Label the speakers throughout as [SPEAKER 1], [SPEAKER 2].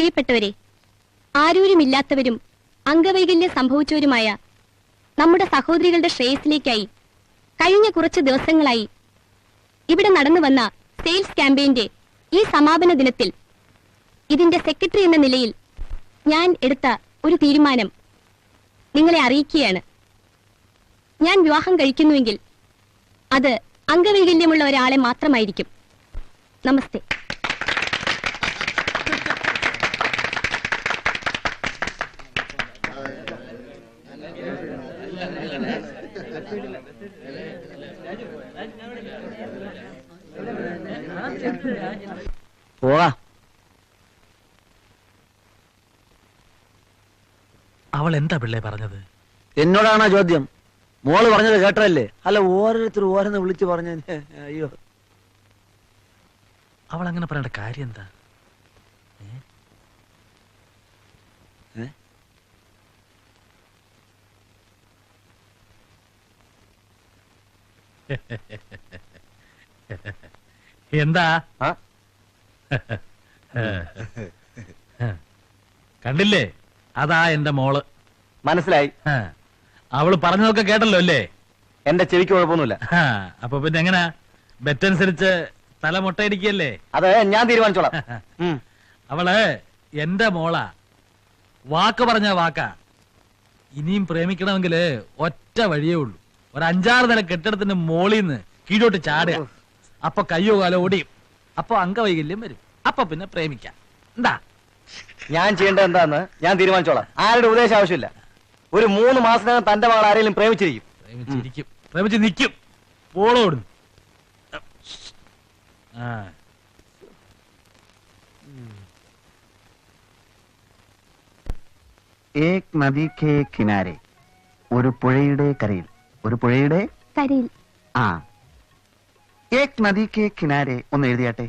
[SPEAKER 1] പ്രിയപ്പെട്ടവരെ, ആരൂരുമില്ലാത്തവരും അംഗവൈകല്യം സംഭവിച്ചവരുമായ നമ്മുടെ സഹോദരികളുടെ ശ്രേയസിലേക്കായി കഴിഞ്ഞ കുറച്ച് ദിവസങ്ങളായി ഇവിടെ നടന്നു വന്ന സെയിൽസ് ക്യാമ്പയിന്റെ ഈ സമാപന ദിനത്തിൽ ഇതിന്റെ സെക്രട്ടറി എന്ന നിലയിൽ ഞാൻ എടുത്ത ഒരു തീരുമാനം നിങ്ങളെ അറിയിക്കുകയാണ്. ഞാൻ വിവാഹം കഴിക്കുന്നുവെങ്കിൽ അത് അംഗവൈകല്യമുള്ള ഒരാളെ മാത്രമായിരിക്കും. നമസ്തേ.
[SPEAKER 2] അവൾ എന്താ പിള്ളേ പറഞ്ഞത്?
[SPEAKER 3] എന്നോടാണോ ചോദ്യം? മോള് പറഞ്ഞത് കേട്ടതല്ലേ? അല്ല, ഓരോരുത്തരും ഓരോന്ന് വിളിച്ചു പറഞ്ഞ. അയ്യോ,
[SPEAKER 2] അവൾ അങ്ങനെ പറയേണ്ട കാര്യം എന്താ? എന്താ കണ്ടില്ലേ? അതാ എന്റെ മോള്.
[SPEAKER 3] മനസ്സിലായി.
[SPEAKER 2] അവള് പറഞ്ഞതൊക്കെ കേട്ടല്ലോ അല്ലേ?
[SPEAKER 3] എന്റെ ചെവിക്ക് കുഴപ്പമൊന്നുമില്ല.
[SPEAKER 2] അപ്പൊ പിന്നെ എങ്ങനാ? ബെറ്റനുസരിച്ച് തല മുട്ടയടിക്കല്ലേ?
[SPEAKER 3] അത് ഞാൻ തീരുമാനിച്ചോളാം.
[SPEAKER 2] അവള് എന്റെ മോളാ. വാക്ക് പറഞ്ഞ വാക്കാ. ഇനിയും പ്രേമിക്കണമെങ്കില് ഒറ്റ വഴിയേ ഉള്ളൂ. ഒരു 5-6 നില കെട്ടിടത്തിന്റെ മോളിന്ന് കീഴോട്ട് ചാടുക. അപ്പൊ കയ്യോ കാലോ ഓടിയും. അപ്പൊ അംഗവൈകല്യം വരും. അപ്പൊ പിന്നെ പ്രേമിക്കാം. എന്താ
[SPEAKER 3] ഞാൻ ചെയ്യേണ്ടത് എന്താന്ന് ഞാൻ തീരുമാനിച്ചോളാം. ആരുടെ ഉപദേശം ആവശ്യമില്ല. ഒരു 3 മാസത്തിനകം തന്റെ മകൾ ആരെങ്കിലും പ്രേമിച്ചിരിക്കും.
[SPEAKER 2] പ്രേമിച്ച് നിൽക്കും. പോളോടും.
[SPEAKER 4] ഏക് നദി കേ കിനാരെ, ഒരു പുഴയുടെ കരയിൽ. ഒരു പുഴയുടെ
[SPEAKER 1] കരയിൽ.
[SPEAKER 4] ആ, ഏക് നദി കേ കിനാരെ ഒന്ന് എഴുതിയാട്ടെ.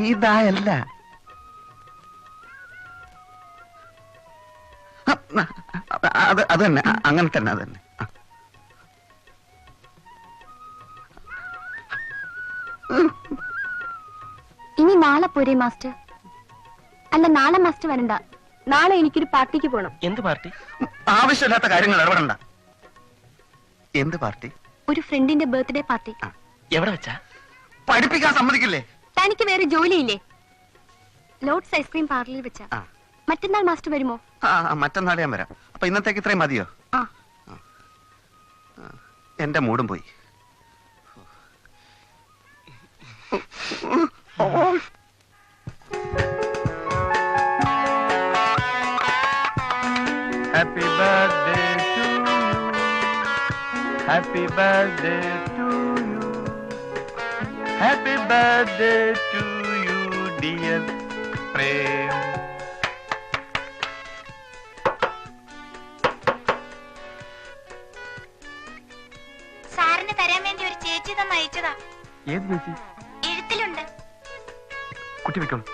[SPEAKER 4] ഇതായല്ല, അത് തന്നെ, അങ്ങനെ തന്നെ, അത് തന്നെ.
[SPEAKER 1] ഇനി നാളെ പോരെ മാസ്റ്റർ? അല്ല, നാളെ മാസ്റ്റർ വരണ്ട. നാളെ എനിക്കൊരു പാർട്ടിക്ക് പോണം.
[SPEAKER 3] എന്ത് പാർട്ടി?
[SPEAKER 4] ആവശ്യമില്ലാത്ത കാര്യങ്ങൾ ഇടപെടണ്ട. എന്ത് പാർട്ടി?
[SPEAKER 1] ഒരു ഫ്രണ്ടിന്റെ ബർത്ത്ഡേ പാർട്ടി.
[SPEAKER 3] എവിടെ വെച്ചാ?
[SPEAKER 4] പഠിപ്പിക്കാൻ സമ്മതിക്കില്ലേ?
[SPEAKER 1] തനിക്ക് വേറെ ജോലിയില്ലേ? ലോഡ്സ് ഐസ്ക്രീം പാർലറിൽ വെച്ചാ. മറ്റന്നാൾ മാസ്റ്റർ വരുമോ?
[SPEAKER 4] മറ്റന്നാൾ ഞാൻ വരാം. അപ്പൊ ഇന്നത്തേക്ക് ഇത്രയും മതിയോ? എന്റെ മൂടും പോയി.
[SPEAKER 5] Happy birthday to you. Happy birthday to you. Happy birthday to you, dear Prem.
[SPEAKER 1] സാറിന് തരാൻ വേണ്ടി ഒരു ചേച്ചി തന്നെ അയച്ചതാ.
[SPEAKER 5] ഏത് ചേച്ചി?
[SPEAKER 1] എഴുത്തിലുണ്ട്.
[SPEAKER 5] കുട്ടി വെക്കണം.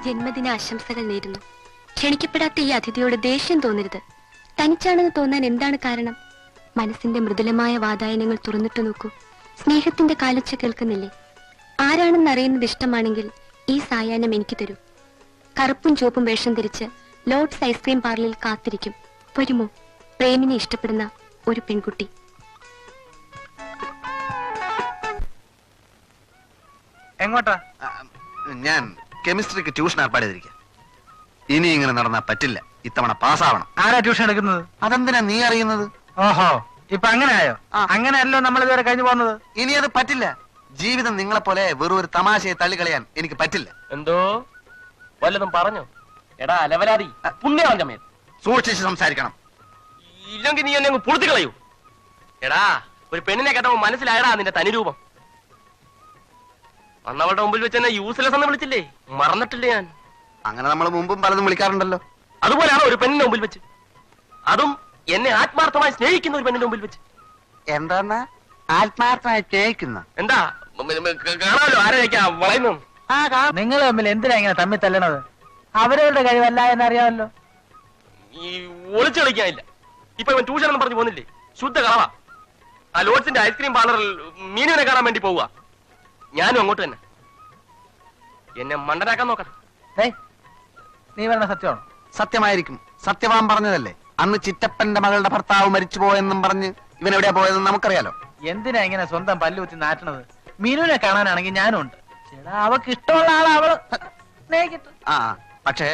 [SPEAKER 1] ജന്മദിന ആശംസകൾ നേരുന്നു. ക്ഷണിക്കപ്പെടാത്ത ഈ അതിഥിയോട് ദേഷ്യം തോന്നരുത്. തനിച്ചാണെന്ന് തോന്നാൻ എന്താണ് കാരണം? മനസ്സിന്റെ മൃദുലമായ വാതായനങ്ങൾ തുറന്നിട്ട് നോക്കൂ. സ്നേഹത്തിന്റെ കാലൊച്ച കേൾക്കുന്നില്ലേ? ആരാണെന്ന് അറിയുന്നത് ഇഷ്ടമാണെങ്കിൽ ഈ സായാഹ്നം എനിക്ക് തരൂ. കറുപ്പും ചുവപ്പും വേഷം ധരിച്ച് ലോഡ്സ് ഐസ്ക്രീം പാർലറിൽ കാത്തിരിക്കും. വരുമോ? പ്രേമിനെ ഇഷ്ടപ്പെടുന്ന ഒരു പെൺകുട്ടി.
[SPEAKER 5] എങ്ങോട്ടാ?
[SPEAKER 4] ഞാൻ കെമിസ്ട്രിക്ക് ട്യൂഷൻ ഏർപ്പാട് ചെയ്തിരിക്കുക. ഇനി ഇങ്ങനെ നടന്നാ പറ്റില്ല. ഇത്തവണ പാസ്സാവണം.
[SPEAKER 5] ആരാ ട്യൂഷൻ എടുക്കുന്നത്?
[SPEAKER 4] അതെന്തിനാ നീ അറിയുന്നത്?
[SPEAKER 5] ഓഹോ, ഇപ്പൊ അങ്ങനെയായോ? അങ്ങനെയല്ലോ നമ്മൾ ഇതുവരെ കഴിഞ്ഞു പോകുന്നത്.
[SPEAKER 4] ഇനി അത് പറ്റില്ല. ജീവിതം നിങ്ങളെ പോലെ വെറും ഒരു തമാശയെ തള്ളിക്കളയാൻ എനിക്ക് പറ്റില്ല.
[SPEAKER 3] എന്തോ വല്ലതും പറഞ്ഞോ? എടാ അലവലാതി, പുണ്യവാഞ്ചമേ,
[SPEAKER 4] സൂക്ഷിച്ച് സംസാരിക്കണം.
[SPEAKER 3] ഇല്ലെങ്കിൽ നീ എന്നെ പുറത്തു കളയൂ. എടാ, ഒരു പെണ്ണിനെ കേട്ടപ്പോ മനസ്സിലായടാ നിന്റെ തനിരൂപം. അന്നവളുടെ മുമ്പിൽ വെച്ച് എന്നെ യൂസ്ലെസ് എന്ന് വിളിച്ചില്ലേ? മറന്നിട്ടില്ലേ ഞാൻ?
[SPEAKER 4] അങ്ങനെ നമ്മൾ മുമ്പും പലതും വിളിക്കാറുണ്ടല്ലോ.
[SPEAKER 3] അതുപോലെയാണോ ഒരു പെണ്ണിന്റെ മുമ്പിൽ വെച്ച്? അതും എന്നെ ആത്മാർത്ഥമായി സ്നേഹിക്കുന്ന ഒരു പെണ്ണിന്റെ മുമ്പിൽ വെച്ച്.
[SPEAKER 4] എന്താ ആത്മാർത്ഥമായി സ്നേഹിക്കുന്ന?
[SPEAKER 3] എന്താ കാണാമല്ലോ ആരെയൊക്കെയാ വളയുന്നു.
[SPEAKER 5] നിങ്ങൾ തമ്മിൽ എന്തിനാ ഇങ്ങനെ തമ്മിൽ തല്ലണത്? അവരവരുടെ കഴിവല്ല എന്നറിയാമല്ലോ.
[SPEAKER 6] ഈ ഒളിച്ചു കളിക്കാനില്ല. ഇപ്പൊ ഇവൻ ട്യൂഷൻ എന്ന് പറഞ്ഞു പോകുന്നില്ലേ, ശുദ്ധ കളവാ. ആ ലോഡ്സിന്റെ ഐസ്ക്രീം പാർലറിൽ മീനുവിനെ കാണാൻ വേണ്ടി പോവുക. ഞാനും അങ്ങോട്ട് തന്നെ. എന്നെ മണ്ടനാക്കാൻ നോക്കട്ടെ.
[SPEAKER 5] നീ പറഞ്ഞ സത്യമാണോ?
[SPEAKER 4] സത്യമായിരിക്കും. സത്യവാൻ പറഞ്ഞതല്ലേ. അന്ന് ചിറ്റപ്പന്റെ മകളുടെ ഭർത്താവ് മരിച്ചു പോയെന്നും പറഞ്ഞ് ഇവൻ എവിടെയാ പോയതെന്ന് നമുക്കറിയാലോ.
[SPEAKER 5] എന്തിനാ ഇങ്ങനെ സ്വന്തം പല്ലുകുത്തി നാട്ടണത്? മീനുവിനെ കാണാനാണെങ്കിൽ ഞാനും ഉണ്ട്. ചേടാ, അവക്ക് ഇഷ്ടമുള്ള ആളെ അവള് സ്നേഹിക്കട്ടെ.
[SPEAKER 4] ആ പക്ഷേ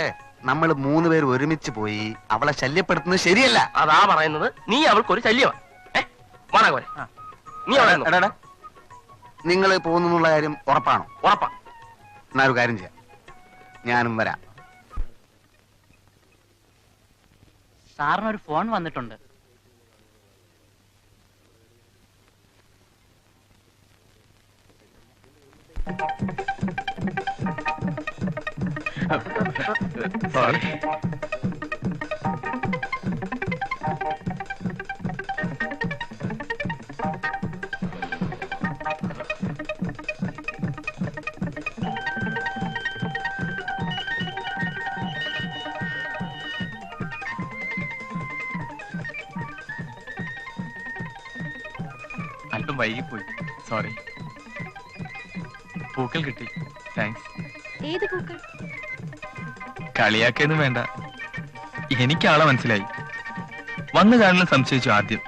[SPEAKER 4] നമ്മൾ 3 പേര് ഒരുമിച്ച് പോയി അവളെ ശല്യപ്പെടുത്തുന്നത് ശരിയല്ല.
[SPEAKER 6] അതാ പറയുന്നത്. നീ അവൾക്കൊരു ശല്യമാണ്. വാണാകോരെ, നീ അവളെ
[SPEAKER 4] നിങ്ങൾ പോകുന്നുള്ള കാര്യം ഉറപ്പാണോ?
[SPEAKER 6] ഉറപ്പാ.
[SPEAKER 4] എന്നാ ഒരു കാര്യം ചെയ്യാം, ഞാനും വരാം.
[SPEAKER 7] സാറിനൊരു ഫോൺ വന്നിട്ടുണ്ട്.
[SPEAKER 8] അല്പം വൈകിപ്പോയി, സോറി. പൂക്കൾ കിട്ടി, താങ്ക്സ്.
[SPEAKER 1] ഏത് പൂക്കൾ?
[SPEAKER 8] കളിയാക്കൊന്നും വേണ്ട, എനിക്ക് ആളെ മനസ്സിലായി. വന്നു കാണാൻ സംശയിച്ചു ആദ്യം,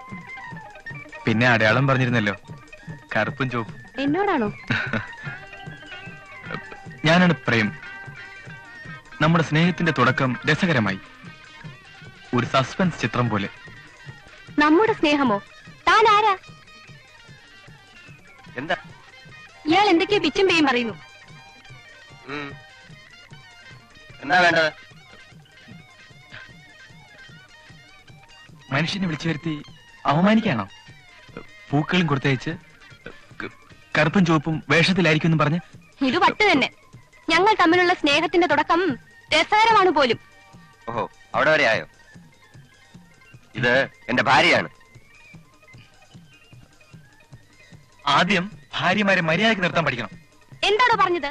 [SPEAKER 8] പിന്നെ അടയാളം പറഞ്ഞിരുന്നല്ലോ, കറുപ്പും ചുവപ്പും.
[SPEAKER 1] എന്നോടാണോ?
[SPEAKER 8] ഞാനാണ് പ്രേം. നമ്മുടെ സ്നേഹത്തിന്റെ തുടക്കം രസകരമായി, ഒരു സസ്പെൻസ് ചിത്രം പോലെ.
[SPEAKER 1] നമ്മുടെ സ്നേഹമോ? താൻ ആരാ?
[SPEAKER 6] എന്താ
[SPEAKER 1] ഇയാൾ എന്തൊക്കെയോ പിച്ചും പേയും പറയുന്നു.
[SPEAKER 6] എന്താ വേണ്ടത്?
[SPEAKER 8] മനുഷ്യനെ വിളിച്ചു വരുത്തി അവമാനിക്കാണോ? പൂക്കളും കൊടുത്തയച്ച് കറുപ്പും ചുവപ്പും വേഷത്തിലായിരിക്കും എന്ന് പറഞ്ഞ്.
[SPEAKER 1] ഇത് വട്ട് തന്നെ. ഞങ്ങൾ തമ്മിലുള്ള സ്നേഹത്തിന്റെ തുടക്കം രസകരമാണ് പോലും.
[SPEAKER 6] ഓഹോ, അവിടെ വരെ ആയോ? ഇത് എന്റെ ഭാര്യയാണ്.
[SPEAKER 8] ആദ്യം ഭാര്യമാരെ മര്യാദയ്ക്ക് നിർത്താൻ പഠിക്കണം.
[SPEAKER 1] എന്താണോ പറഞ്ഞത്?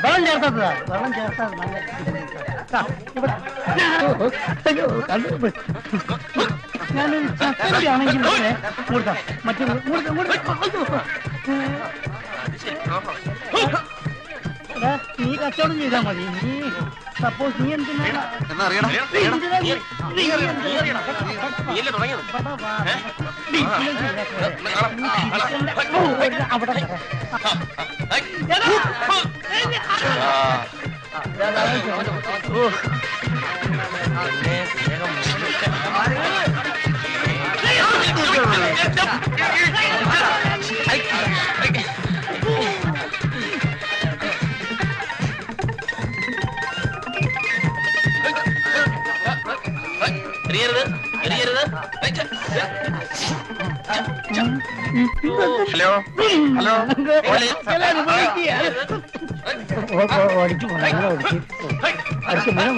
[SPEAKER 7] വെള്ളം ചേർത്തതാ, വെള്ളം ചേർത്താ ഞാനൊരു ചക്കയാണെങ്കിൽ കൊടുക്കാം. മറ്റേ നീ കച്ചവടം ചെയ്താൽ മതി. നീ സപ്പോസ് നീ എന്തിനാ അവിടെ
[SPEAKER 6] ഹലോ ഹലോ,
[SPEAKER 7] ഓടിച്ചു പോണ ഓടിച്ചു അടുത്ത് മരം